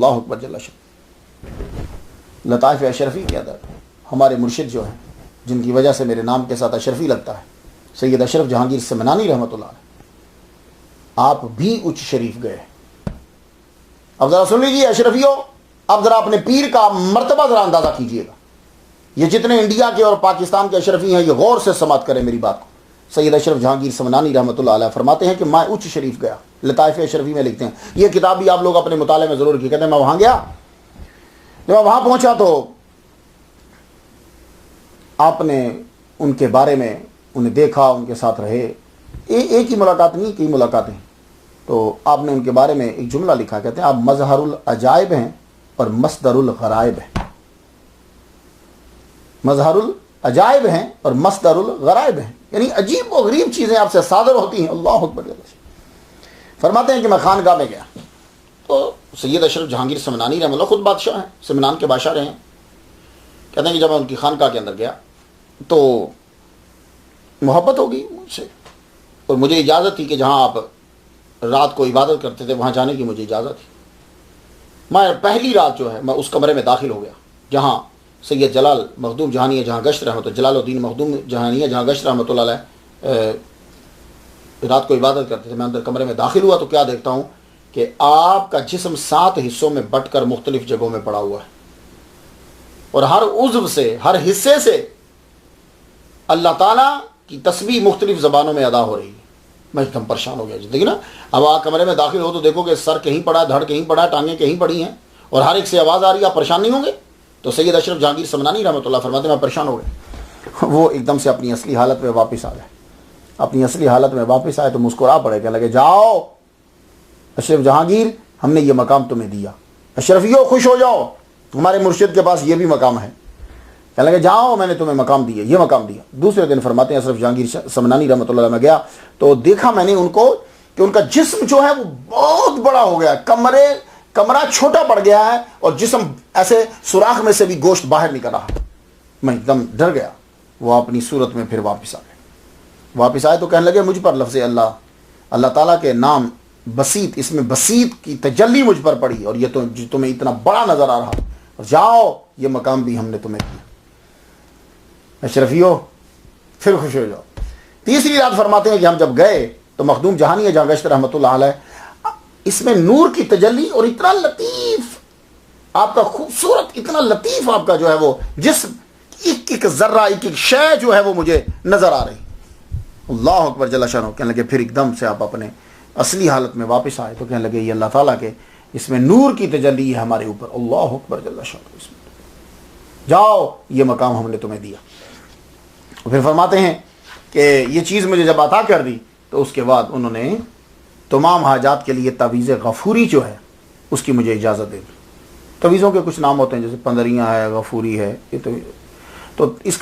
अल्लाह अकबर जल्ल लताइफ अशरफी के अंदर हमारे मुर्शिद जो हैं, जिनकी वजह से मेरे नाम के साथ अशरफी लगता है, सैयद अशरफ जहांगीर समनानी रहमतुल्लाह, आप भी उच्च शरीफ गए। अब ज़रा सुन लीजिए अशरफियों, अब ज़रा अपने पीर का मर्तबा ज़रा अंदाज़ा कीजिएगा। ये जितने इंडिया के और पाकिस्तान के अशरफी हैं, ये गौर से समात करें मेरी बात को। सैयद अशरफ जहांगीर समनानी रहमतुल्लाह अलैह फरमाते हैं कि मैं उच्च शरीफ गया। लताइफ अशरफी में लिखते हैं, ये किताब भी आप लोग अपने मुताले में ज़रूर की। कहते हैं मैं वहाँ गया, जब मैं वहाँ पहुँचा तो आपने उनके बारे में उन्हें देखा, उनके साथ रहे। एक ही मुलाकात नहीं, कई मुलाकातें। तो आपने उनके बारे में एक जुमला लिखा, कहते हैं आप मज़हरुल अजाइब हैं और मस्दरुल गराइब हैं। मज़हरुल अजाइब हैं और मस्दरुल गराइब हैं, यानी अजीब व गरीब चीज़ें आपसे सादर होती हैं। अल्लाह अकबर। फरमाते हैं कि मैं खानगाह में गया तो सैयद अशरफ जहांगीर समनानी रहमतुल्लाह खुद बादशाह हैं, समनान के बादशाह रहे हैं। कहते हैं कि जब मैं उनकी खानकाह के अंदर गया तो मोहब्बत हो गई मुझसे, और मुझे इजाज़त थी कि जहाँ आप रात को इबादत करते थे वहाँ जाने की मुझे इजाज़त थी। मैं पहली रात जो है मैं उस कमरे में दाखिल हो गया जहाँ सैयद जलाल मखदूम जहानिया जहाँ गश्त रहमत जलालुद्दीन मखदूम जहानिया जहाँ गश्त रहमतुल्लाह अलैह रात को इबादत करते थे। मैं अंदर कमरे में दाखिल हुआ तो क्या देखता हूँ कि आपका जिस्म 7 हिस्सों में बंटकर मुख्तलिफ जगहों में पड़ा हुआ है, और हर उज़्व से, हर हिस्से से अल्लाह ताला की तस्बीह मुख्तलिफ ज़बानों में अदा हो रही है। मैं एकदम परेशान हो गया। देखिए ना, अब आप कमरे में दाखिल हो तो देखोगे सर कहीं पड़ा है, धड़ कहीं पड़ा है, टांगें कहीं पड़ी हैं, और हर एक से आवाज़ आ रही है। आप परेशान नहीं होंगे? तो सैयद अशरफ जहांगीर समनानी रहमतुल्लाह फरमाते मैं परेशान हो गया। वो एकदम से अपनी असली हालत में वापस आ गए। अपनी असली हालत में वापस आए तो मुस्कुरा पड़े, कहने लगे जाओ अशरफ जहांगीर, हमने ये मकाम तुम्हें दिया। अशरफियों खुश हो जाओ, तुम्हारे मुर्शिद के पास ये भी मकाम है। कहने लगे जाओ, मैंने तुम्हें मकाम दिया, ये मकाम दिया। दूसरे दिन फरमाते हैं अशरफ जहांगीर समनानी रहमतुल्लाह में गया तो देखा मैंने उनको कि उनका जिस्म जो है वो बहुत बड़ा हो गया, कमरा छोटा पड़ गया है, और जिस्म ऐसे सुराख में से भी गोश्त बाहर निकल रहा। मैं एकदम डर गया। वो अपनी सूरत में फिर वापस आ गए। वापस आए तो कहने लगे मुझ पर लफ्ज़ अल्लाह, अल्लाह ताला के नाम बसीत, इसमें बसीत की तजल्ली मुझ पर पड़ी, और ये तो तुम्हें इतना बड़ा नजर आ रहा, और जाओ ये मकाम भी हमने तुम्हें दिया। अशरफियों फिर खुश हो जाओ। तीसरी रात फरमाते हैं कि हम जब गए तो मखदूम जहानिया जहाँ गश्त रहमतुल्लाह अलैह, इसमें नूर की तजल्ली और इतना लतीफ़ आपका खूबसूरत, इतना लतीफ़ आपका जो है वो जिस्म, एक एक जर्रा, एक एक शय जो है वो मुझे नजर आ रही। अल्लाह अकबर जल्ल शानहू। कहने लगे फिर एकदम से आप अपने असली हालत में वापस आए तो कहने लगे ये अल्लाह ताला के इसमें नूर की तजल्ली है हमारे ऊपर। अल्लाह अकबर जल्ल शानहू। इसमें जाओ ये मकाम हमने तुम्हें दिया। फिर फरमाते हैं कि ये चीज़ मुझे जब अता कर दी तो उसके बाद उन्होंने तमाम हाजात के लिए तवीज़ गफूरी जो है उसकी मुझे इजाज़त दे दी। तवीज़ों के कुछ नाम होते हैं, जैसे पंदरियाँ है, गफूरी है, ये तो इसका